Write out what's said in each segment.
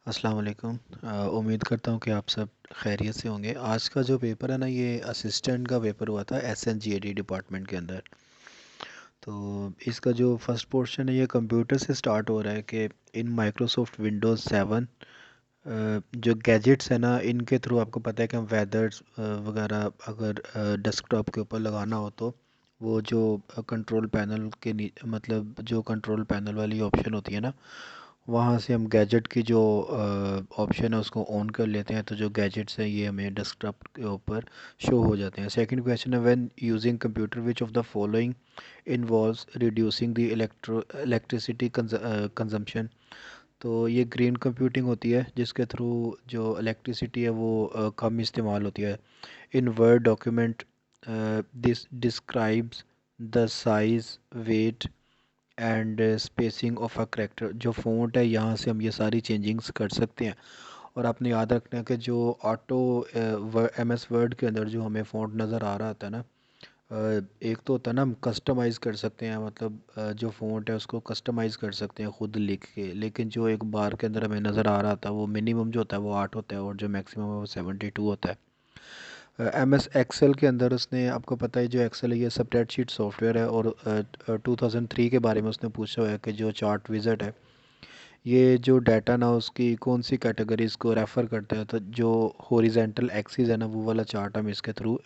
अस्सलाम वालेकुम। उम्मीद करता हूँ कि आप सब खैरियत से होंगे। आज का जो पेपर है ना, ये असिस्टेंट का पेपर हुआ था एसएनजीएडी डिपार्टमेंट के अंदर। तो इसका जो फर्स्ट पोर्शन है ये कंप्यूटर से स्टार्ट हो रहा है कि इन माइक्रोसॉफ्ट विंडोज़ 7 जो गैजेट्स है ना, इनके थ्रू आपको पता है कि हम वेदर्स वगैरह अगर डेस्कटॉप के ऊपर लगाना हो तो वो जो कंट्रोल पैनल के मतलब जो कंट्रोल पैनल वाली ऑप्शन होती है ना, वहाँ से हम गैजेट की जो ऑप्शन है उसको ऑन कर लेते हैं, तो जो गैजेट्स हैं ये हमें डेस्कटॉप के ऊपर शो हो जाते हैं। सेकंड क्वेश्चन है, when using computer which of the following involves reducing the electricity consumption. तो ये ग्रीन कंप्यूटिंग होती है जिसके थ्रू जो इलेक्ट्रिसिटी है वो कम इस्तेमाल होती है। In Word document this describes the size, weight and spacing of a character. जो फ़ॉन्ट है यहाँ से हम ये सारी चेंजिंग्स कर सकते हैं। और आपने याद रखना है कि जो ऑटो एमएस वर्ड के अंदर जो हमें फ़ॉन्ट नज़र आ रहा होता है ना, एक तो होता है ना हम कस्टमाइज़ कर सकते हैं, मतलब जो फ़ॉन्ट है उसको कस्टमाइज़ कर सकते हैं खुद लिख के, लेकिन जो एक बार के अंदर हमें नज़र आ रहा था वो मिनिमम जो होता है वो 8 होता है और जो मैक्सिमम है वो 72 होता है। एम एस एक्सेल के अंदर उसने, आपको पता है जो एक्सेल है ये स्प्रेडशीट सॉफ्टवेयर है, और 2003 के बारे में उसने पूछा हुआ है कि जो चार्ट विज़ार्ड है ये जो डाटा ना उसकी कौन सी कैटेगरीज को रेफ़र करता है। तो जो हॉरिजेंटल एक्सिस है ना वो वाला चार्ट हम इसके थ्रू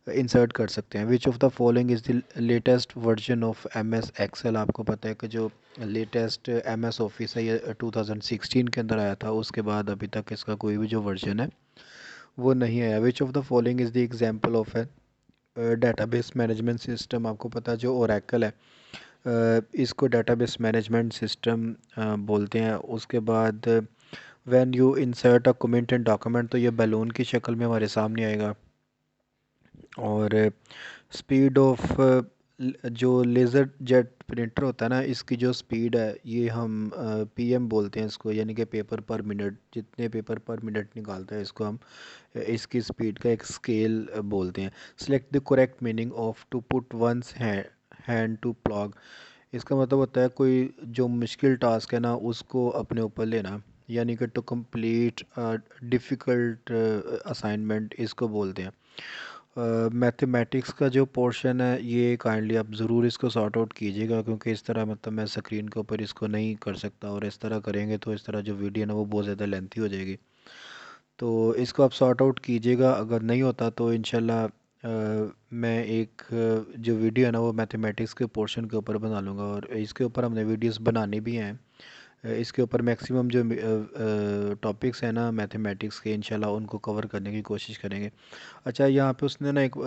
इंसर्ट कर सकते हैं। Which of the following is the latest version of M S Excel. आपको पता है कि जो लेटेस्ट एम एस ऑफिस है ये 2016 के अंदर आया था, उसके बाद अभी तक इसका कोई भी जो वर्जन है वो नहीं आया। विच of the following is the example of A database management system. आपको पता है जो ओरेकल है इसको डेटाबेस मैनेजमेंट सिस्टम बोलते हैं। उसके बाद when you insert a comment in document, तो ये बैलून की शक्ल में हमारे सामने आएगा। और स्पीड ऑफ जो लेज़र जेट प्रिंटर होता है ना, इसकी जो स्पीड है ये हम पीएम बोलते हैं इसको, यानी कि पेपर पर मिनट, जितने पेपर पर मिनट निकालता है इसको हम इसकी स्पीड का एक स्केल बोलते हैं। Select the correct meaning of to put one's hand to plough. इसका मतलब होता है कोई जो मुश्किल टास्क है ना उसको अपने ऊपर लेना, यानी कि टू कंप्लीट डिफ़िकल्ट असाइनमेंट इसको बोलते हैं। मैथमेटिक्स का जो पोर्शन है ये काइंडली आप ज़रूर इसको सॉर्ट आउट कीजिएगा, क्योंकि इस तरह मतलब मैं स्क्रीन के ऊपर इसको नहीं कर सकता, और इस तरह करेंगे तो इस तरह जो वीडियो है ना वो बहुत ज़्यादा लेंथी हो जाएगी। तो इसको आप सॉर्ट आउट कीजिएगा, अगर नहीं होता तो इंशाल्लाह मैं एक जो वीडियो है ना वो मैथमेटिक्स के पोर्शन के ऊपर बना लूँगा, और इसके ऊपर हमने वीडियोस बनाने भी हैं। इसके ऊपर मैक्सिमम जो टॉपिक्स हैं ना मैथमेटिक्स के, इंशाल्लाह उनको कवर करने की कोशिश करेंगे। अच्छा, यहाँ पे उसने ना एक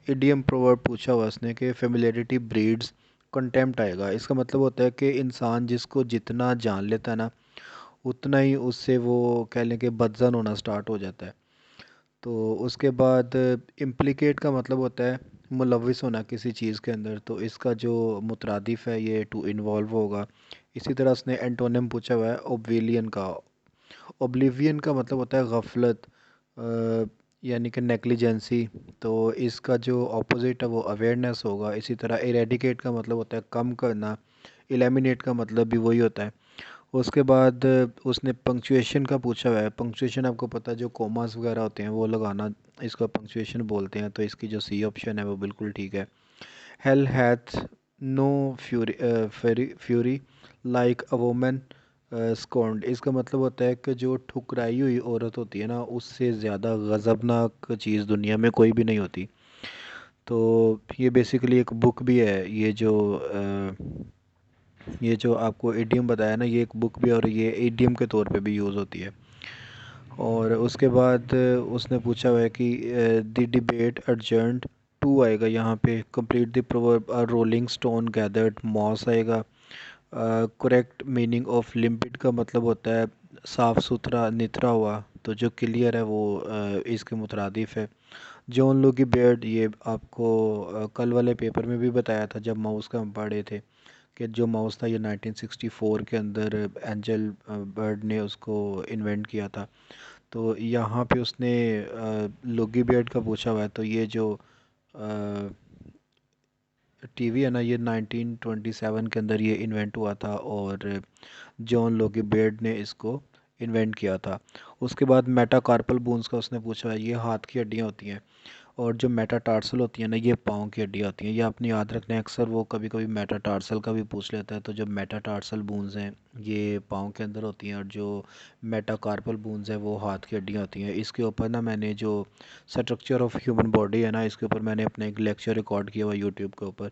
इडियम प्रोवर्ब पूछा हुआ उसने कि फेमिलियरिटी ब्रीड्स कंटेम्प्ट आएगा। इसका मतलब होता है कि इंसान जिसको जितना जान लेता है ना उतना ही उससे वो कह लें कि बदजन होना स्टार्ट हो जाता है। तो उसके बाद इम्प्लिकेट का मतलब होता है मुलविस होना किसी चीज़ के अंदर, तो इसका जो मुतरादिफ है ये टू इन्वॉल्व होगा। इसी तरह उसने एंटोनिम पूछा हुआ है ओब्लिवियन का। ओब्लिवियन का मतलब होता है गफलत, यानी कि नेग्लिजेंसी। तो इसका जो अपोजिट है वो अवेयरनेस होगा। इसी तरह इरेडिकेट का मतलब होता है कम करना। एलिमिनेट का मतलब भी वही होता है। उसके बाद उसने पंक्चुएशन का पूछा हुआ है। पंक्चुएशन आपको पता है जो कॉमास वगैरह होते हैं वो लगाना, इसको पंक्चुएशन बोलते हैं। तो इसकी जो सी ऑप्शन है वो बिल्कुल ठीक है। Hell hath no fury like a woman scorned. इसका मतलब होता है कि जो ठुकराई हुई औरत होती है ना उससे ज़्यादा गज़बनाक चीज़ दुनिया में कोई भी नहीं होती। तो ये बेसिकली एक बुक भी है, ये जो आपको एडीएम बताया ना ये एक बुक भी है, और ये एडीएम के तौर पे भी यूज़ होती है। और उसके बाद उसने पूछा हुआ है कि द डिबेट अर्जेंट टू आएगा यहाँ पे। Complete the proverb rolling stone gathered moss आएगा। करेक्ट मीनिंग ऑफ लिम्पिड का मतलब होता है साफ़ सुथरा निथरा हुआ, तो जो क्लियर है वो इसके मुतरादिफ है। जॉन लुकी बेर्ड, ये आपको कल वाले पेपर में भी बताया था जब माउस का हम पढ़े थे कि जो माउस था ये 1964 के अंदर एंजल बर्ड ने उसको इन्वेंट किया था। तो यहाँ पे उसने लोगी बेर्ड का पूछा हुआ है। तो ये जो टीवी है ना, ये 1927 के अंदर ये इन्वेंट हुआ था, और जॉन लोगी बेड ने इसको इन्वेंट किया था। उसके बाद मेटाकार्पल बोन्स का उसने पूछा है, ये हाथ की हड्डियाँ होती हैं, और जो मेटाटार्सल होती है ना, ये पाँव की हड्डियाँ होती हैं। ये आपने याद रखना है, अक्सर वो कभी कभी मेटाटार्सल का भी पूछ लेता है। तो जो मेटाटार्सल बोन्स हैं ये पाँव के अंदर होती हैं, और जो मेटाकार्पल बोन्स हैं वो हाथ की हड्डियाँ होती हैं। इसके ऊपर ना मैंने जो स्ट्रक्चर ऑफ ह्यूमन बॉडी है ना, इसके ऊपर मैंने अपना एक लेक्चर रिकॉर्ड किया हुआ यूट्यूब के ऊपर।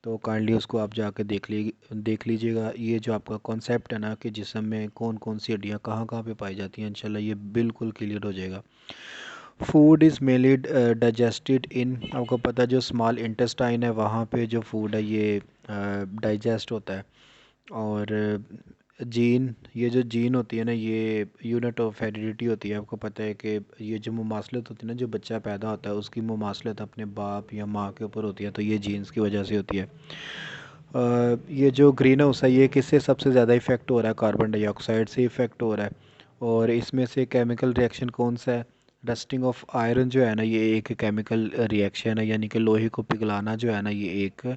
तो काइंडली उसको आप जाके देख लीजिएगा। ये जो आपका कॉन्सेप्ट है ना कि जिस्म में कौन कौन सी हड्डियाँ कहाँ कहाँ पे पाई जाती हैं, इंशाल्लाह ये बिल्कुल क्लियर हो जाएगा। फूड इज़ मेनली डाइजेस्टेड इन, आपको पता है जो स्मॉल इंटेस्टाइन है वहाँ पे जो फूड है ये डाइजेस्ट होता है। और जीन, ये जो जीन होती है ना, ये यूनिट ऑफ हेरिडिटी होती है। आपको पता है कि ये जो मुमासलत होती है ना, जो बच्चा पैदा होता है उसकी मुमासलत अपने बाप या माँ के ऊपर होती है, तो ये जीन्स की वजह से होती है। ये जो ग्रीन हाउस है ये किससे सबसे ज़्यादा इफ़ेक्ट हो रहा है? कार्बन डाइऑक्साइड से इफ़ेक्ट हो रहा है। और इसमें से केमिकल रिएक्शन कौन सा है? रस्टिंग ऑफ आयरन जो है ना, ये एक केमिकल रिएक्शन है, यानी कि लोहे को पिघलाना जो है ना, ये एक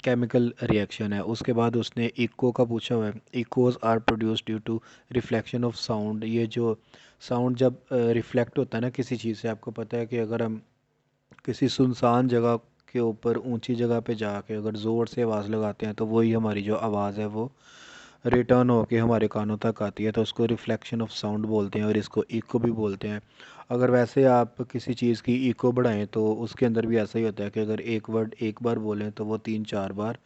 केमिकल रिएक्शन है। उसके बाद उसने इको का पूछा हुआ है, echoes are produced due to reflection of sound. ये जो साउंड जब रिफ्लेक्ट होता है ना किसी चीज़ से, आपको पता है कि अगर हम किसी सुनसान जगह के ऊपर ऊंची जगह पे जाके अगर ज़ोर से आवाज़ लगाते हैं, तो वही हमारी जो आवाज़ है वो रिटर्न होके हमारे कानों तक आती है। तो उसको रिफ्लेक्शन ऑफ साउंड बोलते हैं, और इसको इको भी बोलते हैं। अगर वैसे आप किसी चीज़ की इको बढ़ाएं तो उसके अंदर भी ऐसा ही होता है कि अगर एक वर्ड एक बार बोलें तो वो 3-4 बार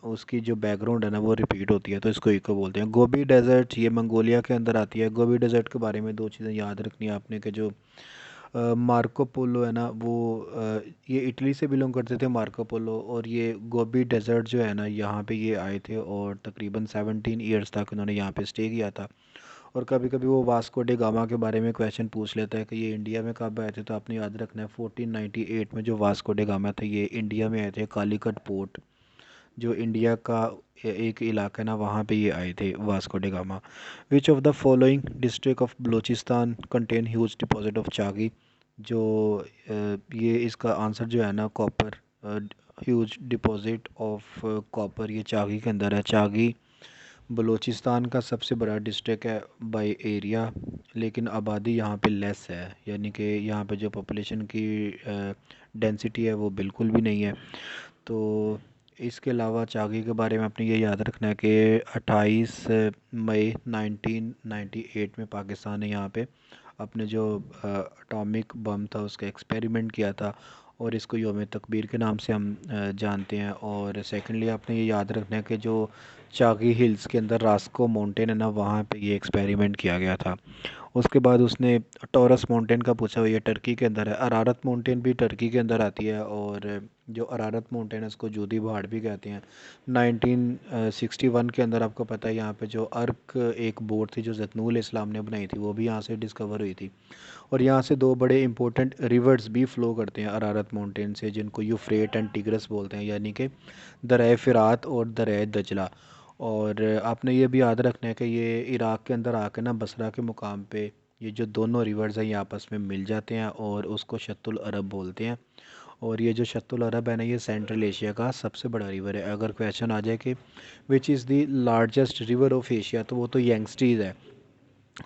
उसकी जो बैकग्राउंड है ना वो रिपीट होती है, तो इसको इको बोलते हैं। गोबी डेजर्ट ये मंगोलिया के अंदर आती है। गोबी डेजर्ट के बारे में दो चीज़ें याद रखनी है आपने, कि जो मार्को पोलो है ना वो ये इटली से बिलोंग करते थे, मार्को पोलो। और ये गोबी डेजर्ट जो है ना, यहाँ पे ये आए थे, और तकरीबन 17 ईयर्स तक उन्होंने यहाँ पे स्टे किया था। और कभी कभी वो वास्को डे गामा के बारे में क्वेश्चन पूछ लेता है कि ये इंडिया में कब आए थे, तो आपने याद रखना है 1498 में जो वास्को डे गामा थे ये इंडिया में आए थे। कालीकट पोर्ट जो इंडिया का एक इलाका है ना, वहाँ पे ये आए थे Vasco day gamma. Which of the following district of Balochistan contain huge deposit of Chagai? जो ये इसका आंसर जो है ना, copper, huge deposit of copper ये चागी के अंदर है। चागी बलूचिस्तान का सबसे बड़ा डिस्ट्रिक्ट है बाय एरिया, लेकिन आबादी यहाँ पे लेस है, यानी कि यहाँ पे जो पॉपुलेशन की डेंसिटी है वो बिल्कुल भी नहीं है। तो इसके अलावा चागी के बारे में आपने ये याद रखना है कि 28 मई 1998 में पाकिस्तान ने यहाँ पे अपने जो एटॉमिक बम था उसका एक्सपेरिमेंट किया था, और इसको योम तकबीर के नाम से हम जानते हैं। और सेकेंडली आपने ये याद रखना है कि जो चागी हिल्स के अंदर रास्को माउंटेन है ना, वहाँ पे ये एक्सपेरिमेंट किया गया था। उसके बाद उसने टॉरस माउंटेन का पूछा हुआ, ये टर्की के अंदर है। अरारत माउंटेन भी टर्की के अंदर आती है, और जो अरारत माउंटेन है उसको जूदी पहाड़ भी कहते हैं। 1961 के अंदर आपको पता है यहाँ पे जो अर्क एक बोट थी जो जतनुल इस्लाम ने बनाई थी, वो भी यहाँ से डिस्कवर हुई थी। और यहाँ से दो बड़े इंपॉर्टेंट रिवर्स भी फ़्लो करते हैं अरारत माउंटेन से, जिनको यूफ्रेट एंड टिग्रस बोलते हैं, यानी कि दरिया फ़िरात और दरिया दजला। और आपने ये भी याद रखना है कि ये इराक़ के अंदर आके ना बसरा के मुकाम पे ये जो दोनों रिवर्स हैं ये आपस में मिल जाते हैं, और उसको शत्तुल अरब बोलते हैं। और ये जो शत्तुल अरब है ना, ये सेंट्रल एशिया का सबसे बड़ा रिवर है। अगर क्वेश्चन आ जाए कि which is the largest river of Asia, तो वो तो यंगस्टीज है।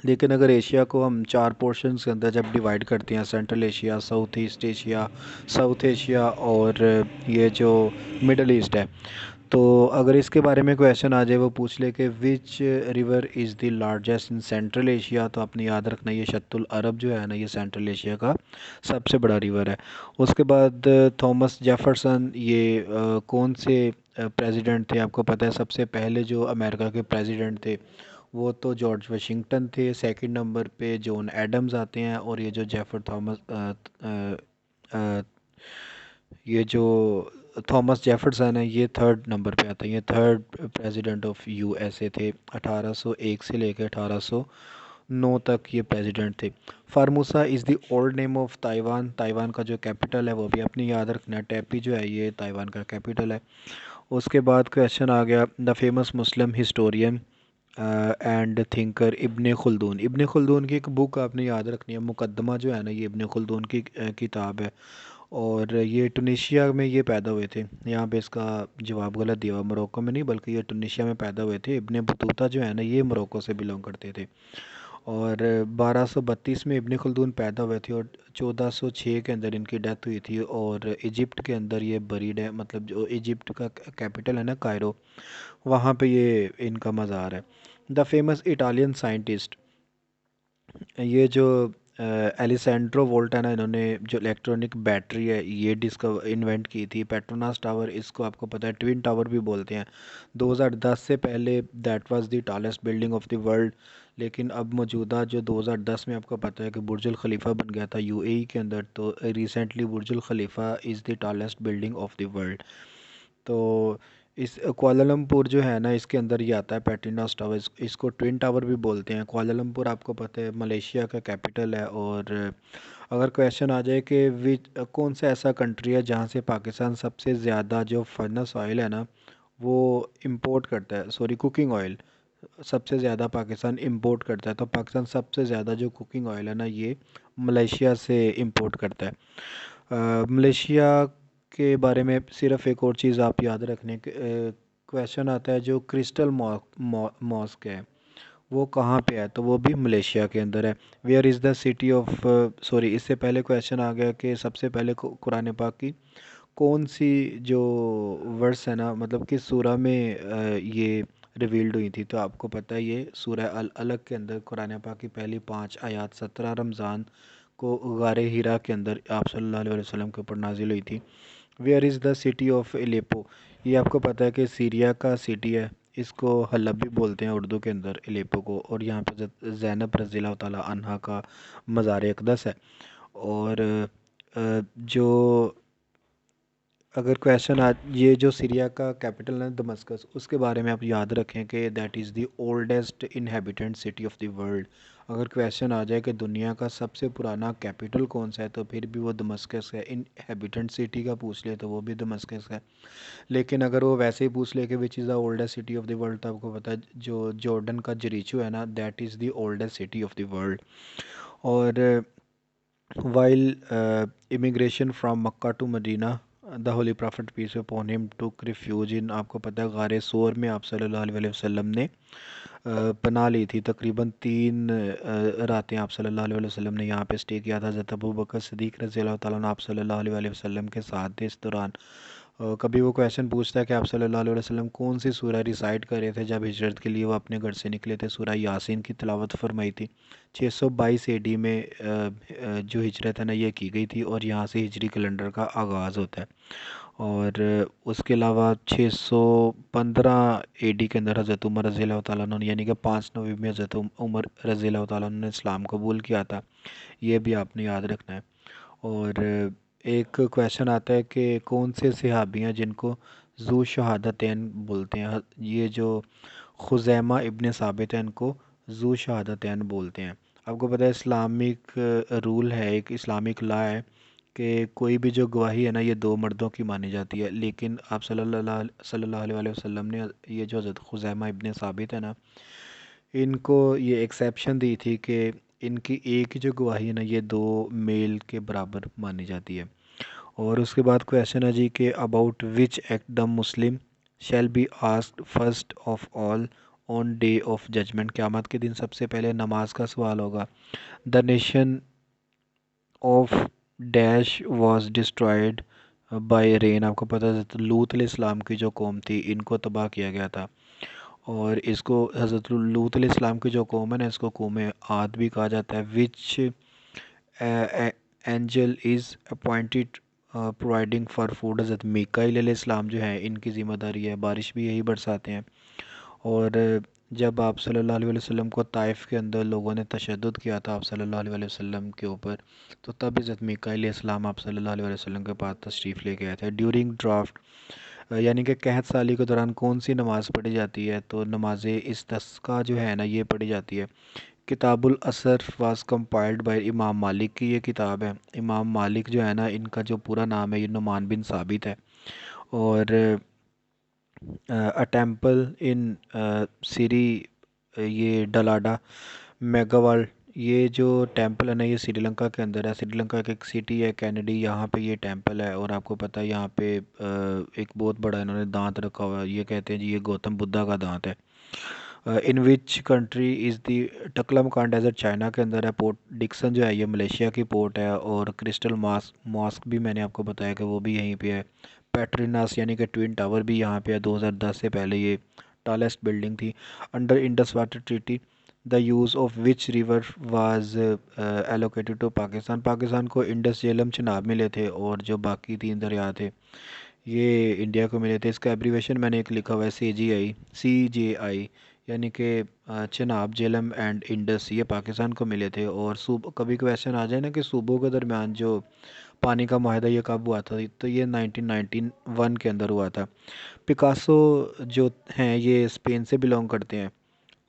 लेकिन अगर एशिया को हम 4 पोर्शंस के अंदर जब डिवाइड करते हैं, central Asia, south east Asia, south Asia, और ये जो मिडल ईस्ट है, तो अगर इसके बारे में क्वेश्चन आ जाए, वो पूछ ले कि which river is the largest in central Asia, तो आपने याद रखना ये शत्तुल अरब जो है ना, ये सेंट्रल एशिया का सबसे बड़ा रिवर है। उसके बाद थॉमस जेफरसन ये कौन से प्रेसिडेंट थे? आपको पता है सबसे पहले जो अमेरिका के प्रेसिडेंट थे वो तो जॉर्ज वाशिंगटन थे। सेकंड नंबर पे जॉन एडम्स आते हैं, और ये जो जेफर थॉमस अ, ये जो थॉमस जेफरसन है ये थर्ड नंबर पे आता है। ये थर्ड प्रेसिडेंट ऑफ यूएसए थे। 1801 से लेकर 1809 तक ये प्रेसिडेंट थे। Formosa is the old name of Taiwan. Taiwan का जो कैपिटल है वो भी अपनी याद रखना है। टैपी जो है ये ताइवान का कैपिटल है। उसके बाद क्वेश्चन आ गया, the famous Muslim historian and thinker Ibn Khaldun. Ibn Khaldun की एक बुक आपने याद रखनी है, मुकद्दमा जो है ना, ये इब्ने खुल्दून की किताब है। और ये टुनीशिया में ये पैदा हुए थे। यहाँ पे इसका जवाब गलत दिया हुआ, मोरक्को में नहीं बल्कि ये टुनीशिया में पैदा हुए थे। इब्ने बतूता जो है ना ये मोरक्को से बिलोंग करते थे। और 1232 में इब्ने खल्दून पैदा हुए थे और 1406 के अंदर इनकी डेथ हुई थी। और इजिप्ट के अंदर ये बरीड है, मतलब जो इजिप्ट का कैपिटल है ना कायरो, वहाँ पे ये इनका मज़ार है। द फेमस इटालियन साइंटिस्ट, ये जो एलिसेंड्रो वोल्टा है ना, इन्होंने जो इलेक्ट्रॉनिक बैटरी है ये डिस्कवर इन्वेंट की थी। पेट्रोनास टावर, इसको आपको पता है ट्विन टावर भी बोलते हैं। 2010 से पहले that was the tallest building of the world. लेकिन अब मौजूदा जो 2010 में आपको पता है कि बुर्जुल खलीफा बन गया था यूएई के अंदर, तो recently बुर्जुल Khalifa is the tallest building of the world. तो इस कुआलालंपुर जो है ना इसके अंदर ये आता है पेट्रोनास टावर, इसको ट्विन टावर भी बोलते हैं। कुआलालंपुर आपको पता है मलेशिया का कैपिटल है। और अगर क्वेश्चन आ जाए कि विच कौन सा ऐसा कंट्री है जहाँ से पाकिस्तान सबसे ज़्यादा जो फर्नेस ऑयल है ना वो इंपोर्ट करता है, सॉरी कुकिंग ऑयल सबसे ज़्यादा पाकिस्तान इंपोर्ट करता है, तो पाकिस्तान सबसे ज़्यादा जो कुकिंग ऑयल है ना ये मलेशिया से इंपोर्ट करता है। मलेशिया के बारे में सिर्फ एक और चीज़ आप याद रखने के क्वेश्चन आता है, जो क्रिस्टल मॉस्क है वो कहाँ पे है, तो वो भी मलेशिया के अंदर है। Where is the city of, sorry इससे पहले क्वेश्चन आ गया कि सबसे पहले कुरान पाक की कौन सी जो वर्स है ना, मतलब किस सूरा में ये रिवील्ड हुई थी, तो आपको पता है ये सूरह अल अलग के अंदर कुरान पाक की पहली 5 आयात 17 रमज़ान को गारे हीरा के अंदर आप सल्लल्लाहु अलैहि वसल्लम के ऊपर नाजिल हुई थी। Where is the city of Aleppo, ये आपको पता है कि सीरिया का सिटी है, इसको हलब भी बोलते हैं उर्दू के अंदर एलेपो को। और यहाँ पे ज़ैनब रज़ी अल्लाह ताला अन्हा का मज़ार अक़दस है। और जो अगर क्वेश्चन आ, ये जो सीरिया का कैपिटल है दमस्कस, उसके बारे में आप याद रखें कि that is the oldest inhabitant city of the world. अगर क्वेश्चन आ जाए कि दुनिया का सबसे पुराना कैपिटल कौन सा है, तो फिर भी वो दमस्कस है। इनहेबिटेंट सिटी का पूछ ले तो वो भी दमस्कस है। लेकिन अगर वो वैसे ही पूछ ले कि which is the oldest city of the world, तो आपको पता है जो जॉर्डन का जरीचू है ना that is the oldest city of the world. और while immigration from Mecca to Medina, the Holy Prophet peace be upon him took refuge in, आपको पता है गारे सोर में आप सल्लल्लाहु अलैहि वसल्लम ने पनाह ली थी। तकरीबन 3 रातें आप सल्लल्लाहु अलैहि वसल्लम ने यहाँ पे स्टे किया था। हज़रत अबू बकर सिद्दीक़ रज़ी अल्लाह ताला अन्हु आप सल्लल्लाहु अलैहि वसल्लम के साथ थे इस दौरान। कभी वो क्वेश्चन पूछता है कि आप सल्लल्लाहु अलैहि वसल्लम कौन सी सूरह रिसाइट कर रहे थे जब हिजरत के लिए वो अपने घर से निकले थे, सूरह यासीन की तिलावत फरमाई थी। 622 एडी में जो हिजरत है ना ये की गई थी और यहाँ से हिजरी कैलेंडर का आगाज़ होता है। और उसके अलावा 615 एडी के अंदर हज़रत उमर रज़ी अल्लाह तआला अन्हु, यानी कि 5 नवंबर में हज़रत उमर रज़ी अल्लाह तआला अन्हु ने इस्लाम कबूल किया था, ये भी आपने याद रखना है। और एक क्वेश्चन आता है कि कौन से सहाबी हैं जिनको ज़ू शहादतैन बोलते हैं, ये जो खुज़ैमा इब्ने साबित है इनको ज़ू शहादतैन बोलते हैं। आपको पता है इस्लामिक रूल है, एक इस्लामिक लॉ है कि कोई भी जो गवाही है ना ये 2 मर्दों की मानी जाती है। लेकिन आप सल्लल्लाहु अलैहि वसल्लम ने ये जो हज़रत खुज़ैमा इब्ने साबित है ना इनको ये एक्सेप्शन दी थी कि इनकी एक ही जो गवाही है ना ये 2 मेल के बराबर मानी जाती है। और उसके बाद क्वेश्चन है जी कि about which act the Muslim shall be asked first of all on day of judgment, क़यामत के दिन सबसे पहले नमाज का सवाल होगा। The nation of dash was destroyed by rain, आपको पता है लूत अलैहिस्सलाम की जो कौम थी इनको तबाह किया गया था। और इसको हज़रत लूत अलैहिस्सलाम की जो कौम है ना इसको कौम आद भी कहा जाता है। Which angel is appointed providing for food, हज़रत मीकाईल अलैहिस्सलाम जो है इनकी ज़िम्मेदारी है, बारिश भी यही बरसाते हैं। और जब आप सल्लल्लाहु अलैहि वसल्लम को ताइफ के अंदर लोगों ने तशद्दुद किया था आप सल्लल्लाहु अलैहि वसल्लम के ऊपर, तो तब हज़रत मीकाईल अलैहिस्सलाम आप सल्लल्लाहु अलैहि वसल्लम के पास तशरीफ़ लेके आए थे। ड्यूरिंग ड्राफ्ट, यानी कि कहत साली के दौरान कौन सी नमाज़ पढ़ी जाती है, तो नमाज इस्तिस्का जो है ना ये पढ़ी जाती है। किताबुल असर वाज कंपाइल्ड बाय इमाम मालिक की ये किताब है। इमाम मालिक जो है ना इनका जो पूरा नाम है ये नुमान बिन साबित है। और अ टेम्पल इन सीरी, ये डलाडा मेगावाल ये जो टेंपल है ना ये श्रीलंका के अंदर है। श्रीलंका की एक सिटी है कैनेडी, यहाँ पे ये टेंपल है। और आपको पता है यहाँ पे एक बहुत बड़ा इन्होंने दांत रखा हुआ है। ये कहते हैं जी ये गौतम बुद्धा का दांत है। In which country is the Taklamakan desert China के अंदर है। पोर्ट डिक्सन जो है ये मलेशिया की पोर्ट है। और क्रिस्टल मॉस्क भी मैंने आपको बताया कि वो भी यहीं पे है। पेट्रिनास यानी कि ट्विन टावर भी यहाँ पे है। 2010 से पहले ये टॉलेस्ट बिल्डिंग थी। Under Indus water treaty the use of which river was allocated to Pakistan. Pakistan को इंडस झेलम चनाब मिले थे और जो बाकी 3 दरिया थे ये इंडिया को मिले थे। इसका एब्रीवेशन मैंने एक लिखा हुआ है CJI यानी कि चनाब झेलम एंड इंडस ये पाकिस्तान को मिले थे। और सूब कभी क्वेश्चन आ जाए ना कि सूबों के दरमियान जो पानी का माहिदा ये कब हुआ था, तो ये 1991 के अंदर हुआ था। पिकासो जो हैं ये स्पेन से बिलोंग करते हैं।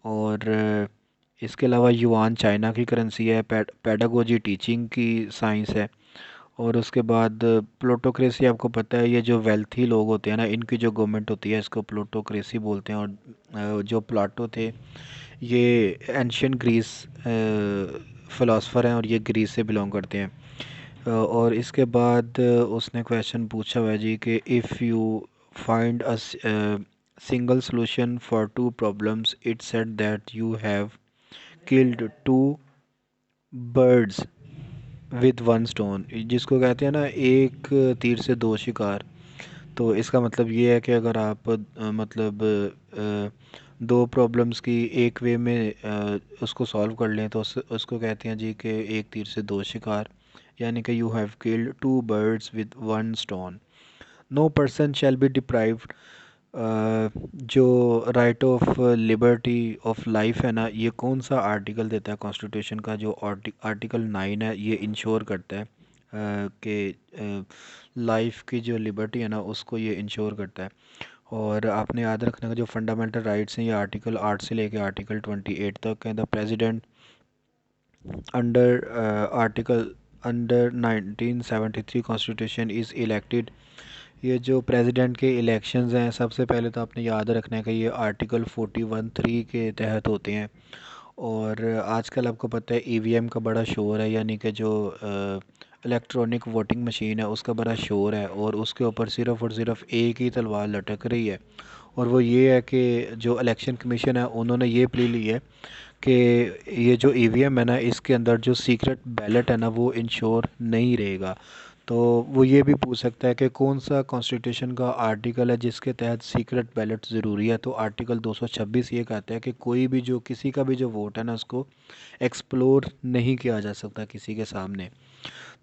और इसके अलावा युआन चाइना की करेंसी है। पेडागोजी टीचिंग की साइंस है। और उसके बाद प्लूटोक्रेसी आपको पता है ये जो वेल्थी लोग होते हैं ना इनकी जो गवर्नमेंट होती है इसको प्लूटोक्रेसी बोलते हैं। और जो प्लाटो थे ये एंशियंट ग्रीस फिलोसफर हैं और ये ग्रीस से बिलोंग करते हैं। और इसके बाद उसने क्वेश्चन पूछा हुआ है जी कि if you find a single solution for two problems it said that you have killed two birds with one stone. जिसको कहते हैं ना एक तीर से दो शिकार। तो इसका मतलब ये है कि अगर आप मतलब दो प्रॉब्लम्स की एक वे में उसको सॉल्व कर लें तो उसको कहते हैं जी कि एक तीर से दो शिकार। यानी कि you have killed two birds with one stone. No person shall be deprived जो right of liberty of life है ना ये कौन सा आर्टिकल देता है कॉन्स्टिट्यूशन का, जो आर्टिकल 9 है ये इंश्योर करता है कि लाइफ की जो लिबर्टी है ना उसको ये इंश्योर करता है। और आपने याद रखना का जो फंडामेंटल राइट्स हैं ये आर्टिकल 8 से लेकर आर्टिकल 28 तक हैं। The president under article under 1973 constitution is elected. ये जो प्रेसिडेंट के इलेक्शंस हैं सबसे पहले तो आपने याद रखना है कि ये आर्टिकल 41(3) के तहत होते हैं। और आजकल आपको पता है ईवीएम का बड़ा शोर है, यानी कि जो इलेक्ट्रॉनिक वोटिंग मशीन है उसका बड़ा शोर है। और उसके ऊपर सिर्फ़ और सिर्फ एक ही तलवार लटक रही है और वो ये है कि जो इलेक्शन कमीशन है उन्होंने ये प्ली ली है कि ये जो ईवीएम है ना इसके अंदर जो सीक्रेट बैलेट है ना वो इंश्योर नहीं रहेगा। तो वो ये भी पूछ सकता है कि कौन सा कॉन्स्टिट्यूशन का आर्टिकल है जिसके तहत सीक्रेट बैलेट ज़रूरी है। तो आर्टिकल 226 ये कहता है कि कोई भी जो किसी का भी जो वोट है ना उसको एक्सप्लोर नहीं किया जा सकता किसी के सामने।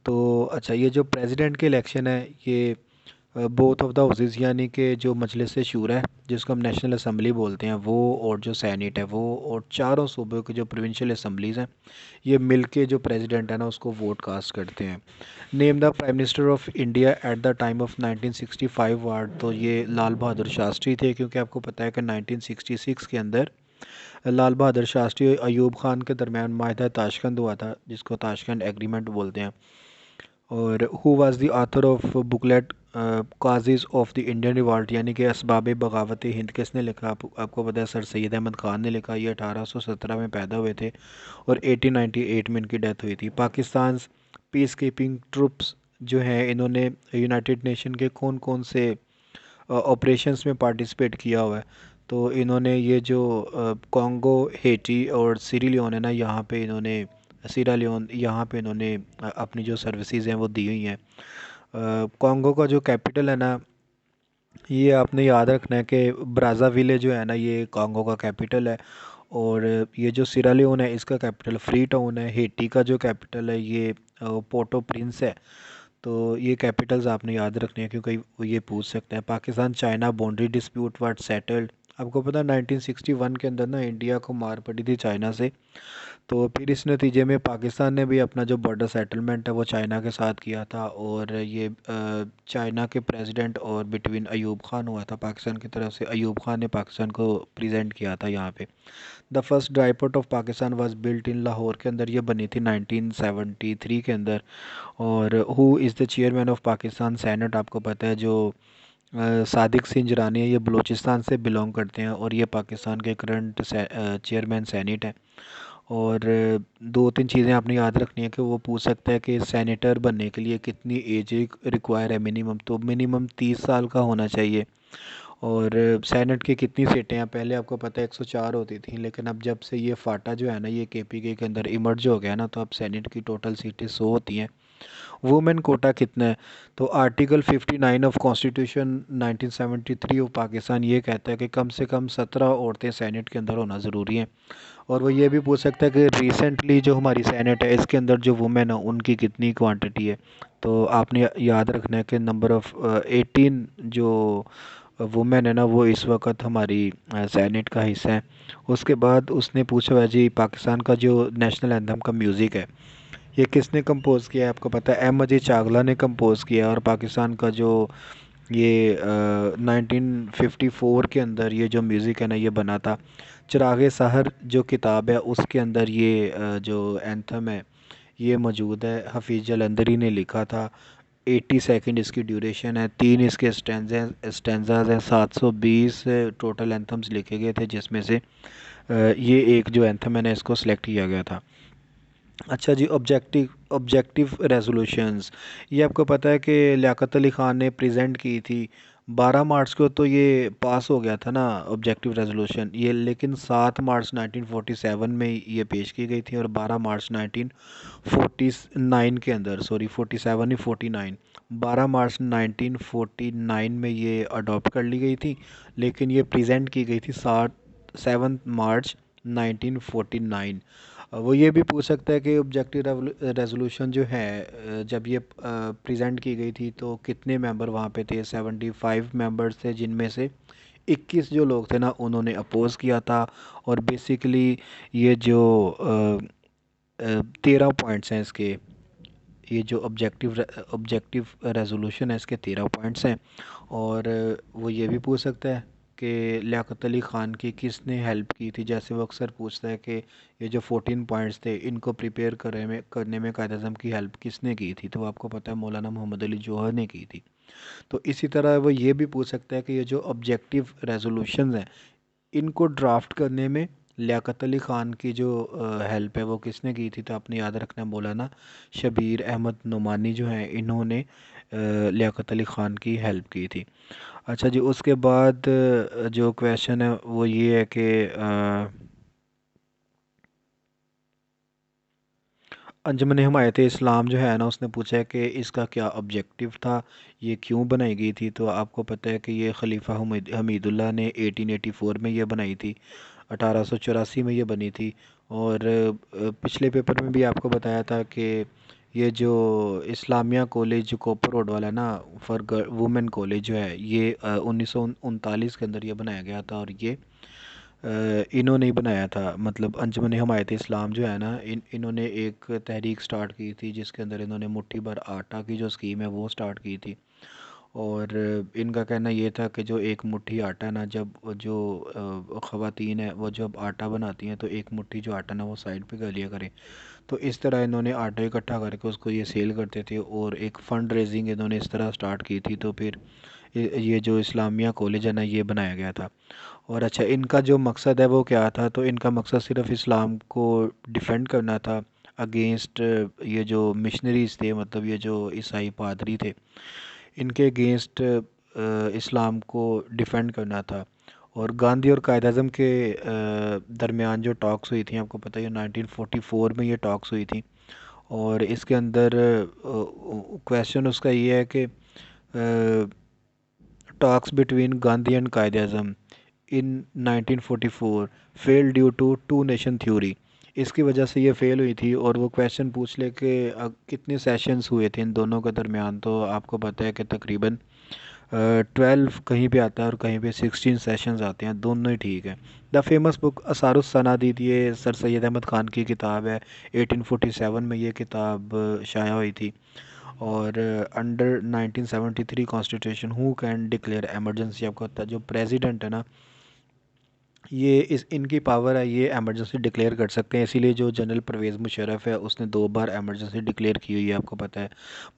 तो अच्छा ये जो प्रेसिडेंट के इलेक्शन है ये बोथ ऑफ द हाउसेस यानी कि जो मजलिस शूरा है जिसको हम नेशनल असम्बली बोलते हैं वो, और जो सैनेट है वो, और चारों सूबों के जो प्रोविंशियल असम्बलीज़ हैं ये मिल के जो प्रेसिडेंट है ना उसको वोट कास्ट करते हैं। Name the prime minister of India at the time of 1965 ward. तो ये लाल बहादुर शास्त्री थे, क्योंकि आपको पता है कि 1966 के अंदर लाल बहादुर शास्त्री और अयूब खान के दरमियान माहिदा ताशकंद हुआ था जिसको ताशकंद एग्रीमेंट बोलते हैं। और who was the author of booklet काजिज़ of the Indian revolt यानी कि असबाब बगावत हिंद किसने लिखा? आपको पता है सर सैयद अहमद ख़ान ने लिखा। ये 1817 में पैदा हुए थे और 1898 में इनकी डेथ हुई थी। पाकिस्तान पीस कीपिंग ट्रुप्स जो हैं इन्होंने यूनाइटेड नेशन के कौन कौन से ऑपरेशंस में पार्टिसिपेट किया हुआ है? तो इन्होंने ये जो कॉन्गो, हेटी और सीरी लियोन है ना यहाँ पे इन्होंने सीरा लियोन यहाँ पे इन्होंने अपनी जो सर्विसेज हैं वो दी हुई हैं। कॉन्गो का जो कैपिटल है ना ये आपने याद रखना है कि ब्राज़ाविले जो है ना ये कॉन्गो का कैपिटल है। और ये जो सीरा लियोन है इसका कैपिटल फ्री टाउन है। हेटी का जो कैपिटल है ये पोर्टो प्रिंस है। तो ये कैपिटल्स आपने याद रखने हैं क्योंकि वो ये पूछ सकते हैं। पाकिस्तान चाइना बाउंड्री डिस्प्यूट वाट सेटल्ड। आपको पता है 1961 के अंदर ना इंडिया को मार पड़ी थी चाइना से। तो फिर इस नतीजे में पाकिस्तान ने भी अपना जो बॉर्डर सेटलमेंट है वो चाइना के साथ किया था। और ये चाइना के प्रेसिडेंट और बिटवीन अयूब खान हुआ था पाकिस्तान की तरफ से। अयूब खान ने पाकिस्तान को प्रेजेंट किया था यहाँ पे। The first dry port of Pakistan was built in Lahore के अंदर ये बनी थी 1973 के अंदर। और who is the chairman of Pakistan senate? आपको पता है जो सादिक सिंजरानी है ये बलूचिस्तान से बिलोंग करते हैं और ये पाकिस्तान के करंट चेयरमैन सैनेट हैं। और दो तीन चीज़ें आपने याद रखनी है कि वो पूछ सकता है कि सेनेटर बनने के लिए कितनी एज रिक्वायर है मिनिमम, तो मिनिमम 30 साल का होना चाहिए। और सेनेट की कितनी सीटें हैं, पहले आपको पता है 104 होती थी, लेकिन अब जब से ये फाटा जो है ना ये केपीके के अंदर इमर्ज हो गया ना, तो अब सेनेट की टोटल सीटें 100 होती हैं। वुमेन कोटा कितना है, तो article 59 of constitution 1973 of Pakistan ये कहता है कि कम से कम 17 औरतें सेनेट के अंदर होना ज़रूरी है। और वो ये भी पूछ सकता है कि रिसेंटली जो हमारी सेनेट है इसके अंदर जो वुमेन है उनकी कितनी क्वांटिटी है। तो आपने याद रखना है कि नंबर ऑफ़ 18 जो वुमेन है ना वो इस वक्त हमारी सेनेट का हिस्सा है। उसके बाद उसने पूछा है जी पाकिस्तान का जो नेशनल एंथम का म्यूज़िक है ये किसने कंपोज़ किया है, आपको पता है एम अजी चावला ने कंपोज़ किया है। और पाकिस्तान का जो ये 1954 के अंदर ये जो म्यूज़िक है ना ये बना था। चिरागे सहर जो किताब है उसके अंदर ये जो एंथम है ये मौजूद है, हफीज़ जलंधरी ने लिखा था। 80 सेकंड इसकी ड्यूरेशन है, 3 इसके स्टेंजाज हैं, 720 टोटल एंथम्स लिखे गए थे जिसमें से ये एक जो एंथम है ना इसको सेलेक्ट किया गया था। अच्छा जी, ऑब्जेक्टिव ऑब्जेक्टिव रेजोल्यूशंस, ये आपको पता है कि लियाकत अली ख़ान ने प्रेजेंट की थी 12 मार्च को, तो ये पास हो गया था ना ऑब्जेक्टिव रेजोल्यूशन ये, लेकिन 7 मार्च 1947 में ये पेश की गई थी और 12 मार्च 1949 के अंदर, सॉरी 47 ही 49, 12 मार्च 1949 में ये अडॉप्ट कर ली गई थी, लेकिन ये प्रेजेंट की गई थी 7 मार्च 1949। वो ये भी पूछ सकता है कि ऑब्जेक्टिव रेजोल्यूशन जो है जब ये प्रेजेंट की गई थी तो कितने मेंबर वहाँ पे थे, 75 मेंबर्स थे, जिनमें से 21 जो लोग थे ना उन्होंने अपोज किया था। और बेसिकली ये जो 13 पॉइंट्स हैं इसके, ये जो ऑब्जेक्टिव रेजोल्यूशन है इसके 13 पॉइंट्स हैं। और वो ये भी पूछ सकता है कि लियाकत अली ख़ान की किसने हेल्प की थी, जैसे वो अक्सर पूछता है कि ये जो 14 पॉइंट्स थे इनको प्रिपेयर करने में कायद अज़म की हेल्प किसने की थी, तो आपको पता है मौलाना मोहम्मद अली जौहर ने की थी। तो इसी तरह वो ये भी पूछ सकता है कि ये जो ऑब्जेक्टिव रेजोल्यूशंस हैं इनको ड्राफ्ट करने में लियाकत अली ख़ान की जो हेल्प है वो किसने की थी, तो आपने याद रखना है मौलाना शबीर अहमद नुमानी जो हैं इन्होंने लियाकत अली ख़ान की हेल्प की थी। अच्छा जी, उसके बाद जो क्वेश्चन है वो ये है कि अंजुमन हिमायत इस्लाम जो है ना उसने पूछा है कि इसका क्या ऑब्जेक्टिव था, ये क्यों बनाई गई थी। तो आपको पता है कि ये खलीफा हमीदुल्लाह ने 1884 में ये बनाई थी, 1884 में ये बनी थी। और पिछले पेपर में भी आपको बताया था कि ये जो इस्लामिया कॉलेज जो कोपर रोड वाला है ना फॉर वुमेन कॉलेज जो है ये 1939 के अंदर ये बनाया गया था। और ये इन्होंने ही बनाया था, मतलब अंजुमन हमायत इस्लाम जो है ना इन्होंने एक तहरीक स्टार्ट की थी जिसके अंदर इन्होंने मुट्ठी भर आटा की जो स्कीम है वो स्टार्ट की थी। और इनका कहना ये था कि जो एक मुट्ठी आटा ना, जब जो ख़वातीन है वो जब आटा बनाती हैं तो एक मुट्ठी जो आटा ना वो साइड पे कर लिया करें। तो इस तरह इन्होंने आटा इकट्ठा करके उसको ये सेल करते थे और एक फ़ंड रेजिंग इन्होंने इस तरह स्टार्ट की थी। तो फिर ये जो इस्लामिया कॉलेज है ना ये बनाया गया था। और अच्छा, इनका जो मकसद है वो क्या था, तो इनका मकसद सिर्फ इस्लाम को डिफेंड करना था अगेंस्ट ये जो मिशनरीज थे, मतलब ये जो ईसाई पादरी थे इनके अगेंस्ट इस्लाम को डिफेंड करना था। और गांधी और कायद अज़म के दरमियान जो टॉक्स हुई थी आपको पता है 1944 में ये टॉक्स हुई थी। और इसके अंदर क्वेश्चन उसका ये है कि talks between Gandhi and Quaid Azam in 1944 fail due to two nation theory, इसकी वजह से ये फेल हुई थी। और वो क्वेश्चन पूछ ले कि कितने सेशंस हुए थे इन दोनों के दरमियान, तो आपको पता है कि तकरीबन 12 कहीं पे आता है और कहीं पे 16 सेशंस आते हैं, दोनों ही ठीक है। द फेमस बुक असारुस सनादीद, ये सर सैयद अहमद ख़ान की किताब है, 1847 में ये किताब शाया हुई थी। और under 1973 constitution who can declare emergency, आपको पता है जो प्रेसिडेंट है ना ये इस इनकी पावर है, ये एमरजेंसी डिक्लेयर कर सकते हैं। इसीलिए जो जनरल परवेज़ मुशर्रफ है उसने 2 बार एमरजेंसी डिक्लेयर की हुई है आपको पता है,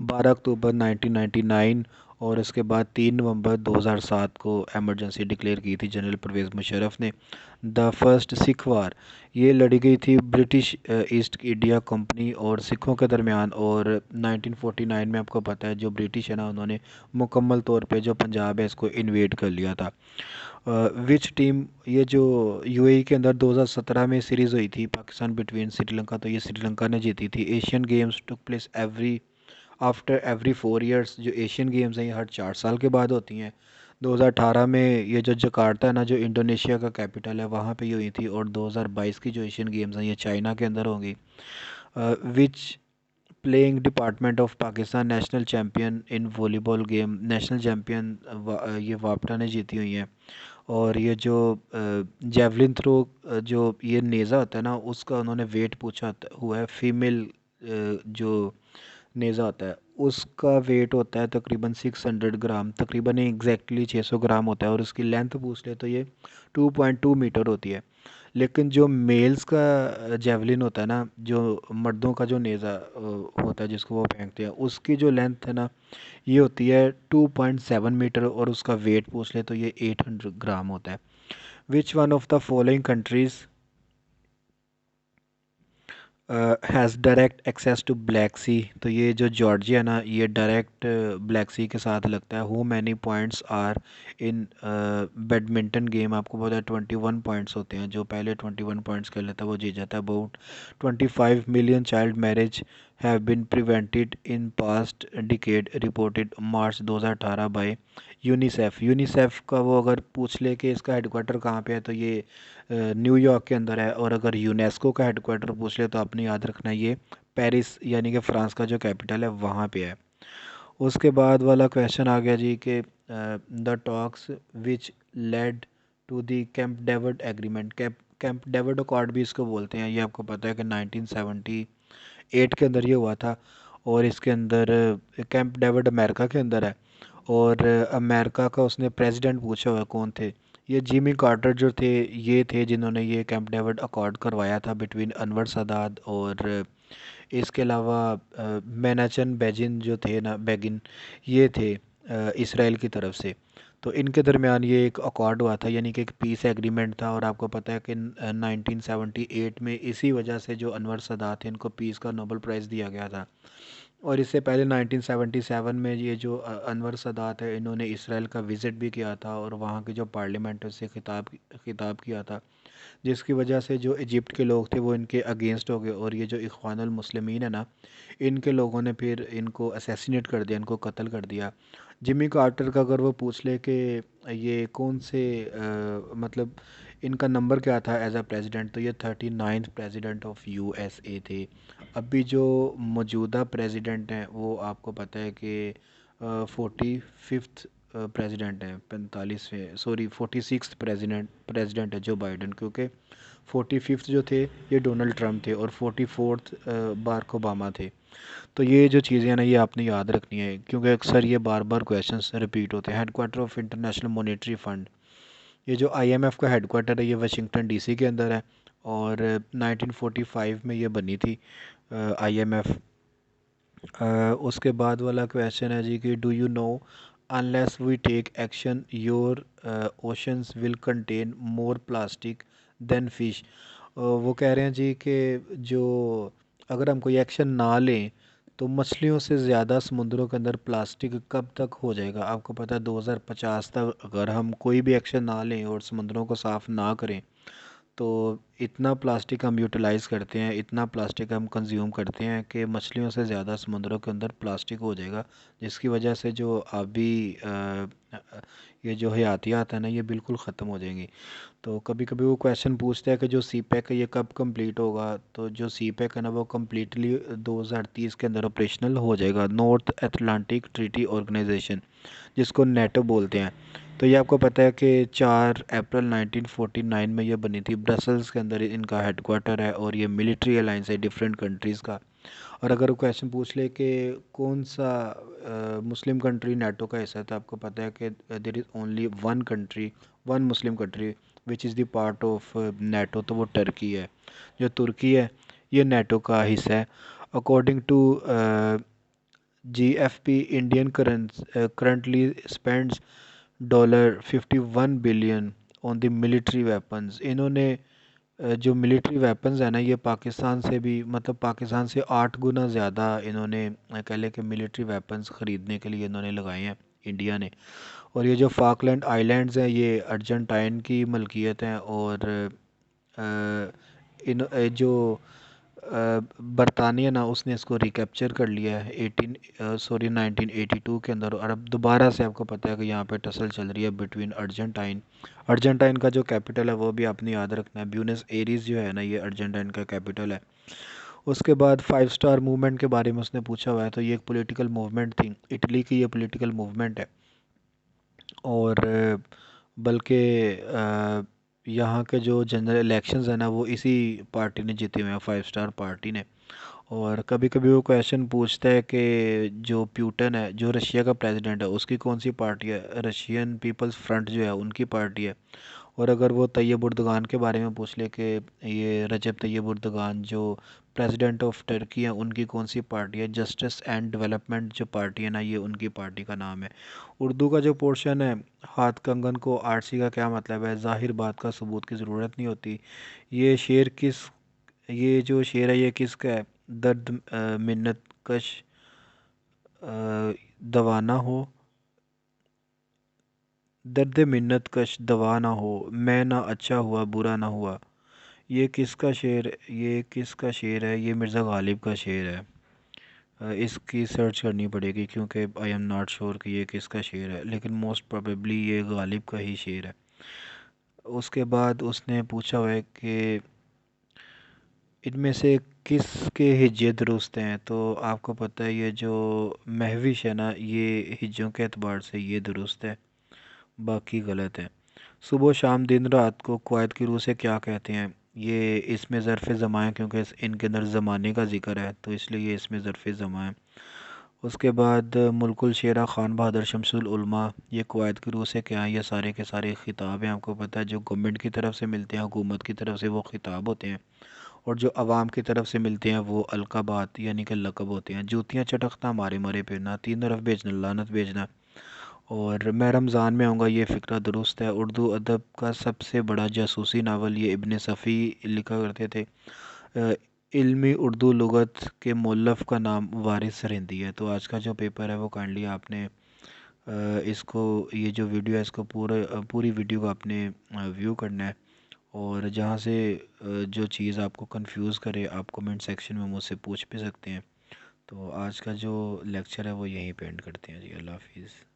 12 अक्टूबर 1999 और इसके बाद 3 नवंबर 2007 को एमरजेंसी डिक्लेयर की थी जनरल परवेज़ मुशर्रफ ने। द फर्स्ट सिख वार ये लड़ी गई थी ब्रिटिश ईस्ट इंडिया कंपनी और सिखों के दरमियान, और 1949 में आपको पता है जो ब्रिटिश है ना, उन्होंने मुकम्मल तौर पे जो पंजाब है इसको इन्वेड कर लिया था। विच टीम, ये जो यूएई के अंदर 2017 में सीरीज़ हुई थी पाकिस्तान बिटवीन श्रीलंका, तो ये श्रीलंका ने जीती थी। Asian games took place every after every 4 years, जो एशियन गेम्स हैं ये हर 4 साल के बाद होती हैं। 2018 में ये जो जकार्ता है ना, जो इंडोनेशिया का कैपिटल है, वहाँ पे ये हुई थी। और 2022 की जो एशियन गेम्स हैं ये चाइना के अंदर होंगी। Which playing department of Pakistan national champion in volleyball game, national champion ये वापटा ने जीती हुई हैं। और ये जो जेवलिन थ्रो, जो ये नेज़ा होता है ना, उसका उन्होंने वेट पूछा हुआ है। फीमेल जो नेज़ा होता है उसका वेट होता है तकरीबन 600 ग्राम, तकरीबन एग्जैक्टली 600 ग्राम होता है। और उसकी लेंथ पूछ ले तो ये 2.2 मीटर होती है। लेकिन जो मेल्स का जेवलिन होता है ना, जो मर्दों का जो नेज़ा होता है जिसको वो फेंकते हैं, उसकी जो लेंथ है ना ये होती है 2.7 मीटर, और उसका वेट पूछ ले तो ये 800 ग्राम होता है। Which one of the following countries has direct access to Black Sea, तो ये जो जॉर्जिया ना ये डायरेक्ट ब्लैक सी के साथ लगता है। How many points are in badminton game, आपको पता है 21 पॉइंट्स होते हैं, जो पहले 21 पॉइंट्स कर लेता है वो जीत जाता है। About 25 million child marriage have been prevented in past decade, reported March 2018 by UNICEF. UNICEF का वो अगर पूछ ले कि इसका हेडक्वार्टर कहाँ पे है, तो ये न्यूयॉर्क के अंदर है। और अगर यूनेस्को का हेडक्वार्टर पूछ ले तो आपने याद रखना है ये पेरिस यानी कि फ़्रांस का जो कैपिटल है वहाँ पे है। उसके बाद वाला क्वेश्चन आ गया जी कि the talks which led to the Camp David agreement, Camp David accord भी इसको बोलते हैं। ये आपको पता है कि 1978 के अंदर ये हुआ था। और इसके अंदर कैंप डेविड अमेरिका के अंदर है। और अमेरिका का उसने प्रेसिडेंट पूछा हुआ कौन थे, ये जिमी कार्टर जो थे, ये थे जिन्होंने ये कैंप डेविड अकॉर्ड करवाया था बिटवीन अनवर सादात और इसके अलावा मेनाचन बेजिन जो थे ना, बेगिन, ये थे इसराइल की तरफ से। तो इनके दरमियान ये एक अकॉर्ड हुआ था, यानी कि एक पीस एग्रीमेंट था। और आपको पता है कि 1978 में इसी वजह से जो अनवर सादात थे इनको पीस का नोबेल प्राइज़ दिया गया था। और इससे पहले 1977 में ये जो अनवर सादात है इन्होंने इसराइल का विज़िट भी किया था और वहाँ की जो पार्लियामेंट है उससे खिताब किया था, जिसकी वजह से जो इजिप्ट के लोग थे वो इनके अगेंस्ट हो गए। और ये जो इख्वानुल मुस्लिमीन है ना, इनके लोगों ने फिर इनको असैसिनेट कर दिया, इनको कत्ल कर दिया। जिमी कार्टर का अगर वो पूछ ले कि ये कौन से मतलब इनका नंबर क्या था एज अ प्रेसिडेंट, तो ये 39th प्रेसिडेंट ऑफ यूएसए थे। अभी जो मौजूदा प्रेसिडेंट हैं वो आपको पता है कि 45th प्रेसिडेंट हैं, 45वें, सॉरी 46th प्रेसिडेंट है जो बाइडन, क्योंकि 45th जो थे ये डोनाल्ड ट्रम्प थे और 44th बाराक ओबामा थे। तो ये जो चीज़ें हैं ना ये आपने याद रखनी है, क्योंकि अक्सर ये बार बार क्वेश्चंस रिपीट होते हैं। Headquarter of international monetary fund, ये जो आईएमएफ का हेडक्वार्टर है ये वाशिंगटन डीसी के अंदर है। और 1945 में ये बनी थी आईएमएफ। उसके बाद वाला क्वेश्चन है जी कि do you know unless we take action your oceans will contain more plastic than fish. वो कह रहे हैं जी कि जो अगर हम कोई एक्शन ना लें तो मछलियों से ज़्यादा समुद्रों के अंदर प्लास्टिक कब तक हो जाएगा। आपको पता है 2050 तक अगर हम कोई भी एक्शन ना लें और समुद्रों को साफ़ ना करें तो इतना प्लास्टिक हम यूटिलाइज़ करते हैं, इतना प्लास्टिक हम कंज्यूम करते हैं कि मछलियों से ज़्यादा समुद्रों के अंदर प्लास्टिक हो जाएगा, जिसकी वजह से जो आबी ये जो हयातियात है ना ये बिल्कुल ख़त्म हो जाएंगी। तो कभी कभी वो क्वेश्चन पूछता है कि जो सी पैक है ये कब कंप्लीट होगा, तो जो सी पैक है ना वो कम्प्लीटली 2030 के अंदर ऑपरेशनल हो जाएगा। नॉर्थ अटलांटिक ट्रीटी ऑर्गेनाइजेशन, जिसको नेटो बोलते हैं। तो ये आपको पता है कि 4 अप्रैल 1949 में ये बनी थी, ब्रसल्स के अंदर इनका हेडक्वार्टर है और ये मिलिट्री अलाइंस है डिफरेंट कंट्रीज़ का। और अगर वो क्वेश्चन पूछ ले कि कौन सा मुस्लिम कंट्री नाटो का हिस्सा है, तो आपको पता है कि there is only one country, one Muslim country which is the part of NATO, तो वो टर्की है। जो तुर्की है ये नाटो का हिस्सा है। According to GFP Indian currently spends $51 billion on the military weapons. इन्होंने जो मिलिट्री वेपन्स है ना, ये पाकिस्तान से भी, मतलब पाकिस्तान से 8 गुना ज़्यादा इन्होंने कह लें कि मिलिट्री वेपन्स ख़रीदने के लिए इन्होंने लगाए हैं इंडिया ने। और ये जो फाकलैंड आइलैंड्स हैं ये अर्जेंटाइन की मलकियत हैं। और जो बरतानिया ना, उसने इसको रिकैप्चर कर लिया है 1982 के अंदर। और अब दोबारा से आपको पता है कि यहाँ पे टसल चल रही है बिटवीन अर्जेंटाइन। अर्जेंटाइन का जो कैपिटल है वो भी आपने याद रखना है, ब्यूनस एरीज जो है ना, ये अर्जेंटाइन का कैपिटल है। उसके बाद 5 स्टार मूवमेंट के बारे में उसने पूछा हुआ है, तो ये एक पॉलिटिकल मूवमेंट थी, इटली की ये पॉलिटिकल मूवमेंट है। और बल्कि यहाँ के जो जनरल इलेक्शंस है ना, वो इसी पार्टी ने जीते हुए हैं, 5 स्टार पार्टी ने। और कभी कभी वो क्वेश्चन पूछता है कि जो प्यूटन है, जो रशिया का प्रेसिडेंट है, उसकी कौन सी पार्टी है? रशियन पीपल्स फ्रंट जो है उनकी पार्टी है। और अगर वो तैयब उर्दगान के बारे में पूछ ले कि ये रजब तैयब उर्दगान जो प्रेसिडेंट ऑफ टर्की है, उनकी कौन सी पार्टी है? जस्टिस एंड डेवलपमेंट जो पार्टी है ना, ये उनकी पार्टी का नाम है। उर्दू का जो पोर्शन है, हाथ कंगन को आरसी का क्या मतलब है? ज़ाहिर बात का सबूत की ज़रूरत नहीं होती। ये शेर किस ये जो शेर है ये किसका है? दर्द मिन्नत कश दवा ना हो, दर्द मिन्नत कश दवा ना हो, मैं ना अच्छा हुआ बुरा ना हुआ। ये किसका शेर है? ये मिर्ज़ा गालिब का शेर है। इसकी सर्च करनी पड़ेगी क्योंकि आई एम नॉट श्योर कि ये किसका शेर है, लेकिन मोस्ट प्रोबेबली ये गालिब का ही शेर है। उसके बाद उसने पूछा हुआ है कि इनमें से किसके हिज्जे दुरुस्त हैं? तो आपको पता है ये जो महविश है ना, ये हिज्जों के एतबार से ये दुरुस्त है, बाकी गलत है। सुबह शाम दिन रात को कवायद की रूह से क्या कहते हैं? ये इसमें ज़रफ़ ज़मा है क्योंकि इनके अंदर ज़माने का ज़िक्र है, तो इसलिए ये इसमें ज़रफ़ ज़मा है। उसके बाद मुल्कुल शेरा खान बहादुर शमसुल उलमा, ये कवायद की रूह से क्या है? ये सारे के सारे ख़िताब हैं। आपको पता है जो गवर्नमेंट की तरफ से मिलते हैं, हुकूमत की तरफ से, वो ख़िताब होते हैं। और जो आवाम की तरफ से मिलते हैं वो अलक़ाबात यानी कि लक़ब होते हैं। जूतियाँ चटकना, मारे मारे फिरना, तीन तरफ भेजना, लानत भेजना। और मैं रमज़ान में आऊँगा, ये फ़िक्रा दुरुस्त है। उर्दू अदब का सबसे बड़ा जासूसी नावल, ये इब्न सफ़ी लिखा करते थे। इल्मी उर्दू लुगत के मुअल्लिफ़ का नाम वारिस रिंदी है। तो आज का जो पेपर है वो काइंडली आपने इसको, ये जो वीडियो है इसको पूरी वीडियो को आपने व्यू करना है। और जहाँ से जो चीज़ आपको कंफ्यूज करे, आप कमेंट सेक्शन में मुझसे पूछ भी सकते हैं। तो आज का जो लेक्चर है वो यहीं पे एंड करते हैं जी। अल्लाह हाफिज़।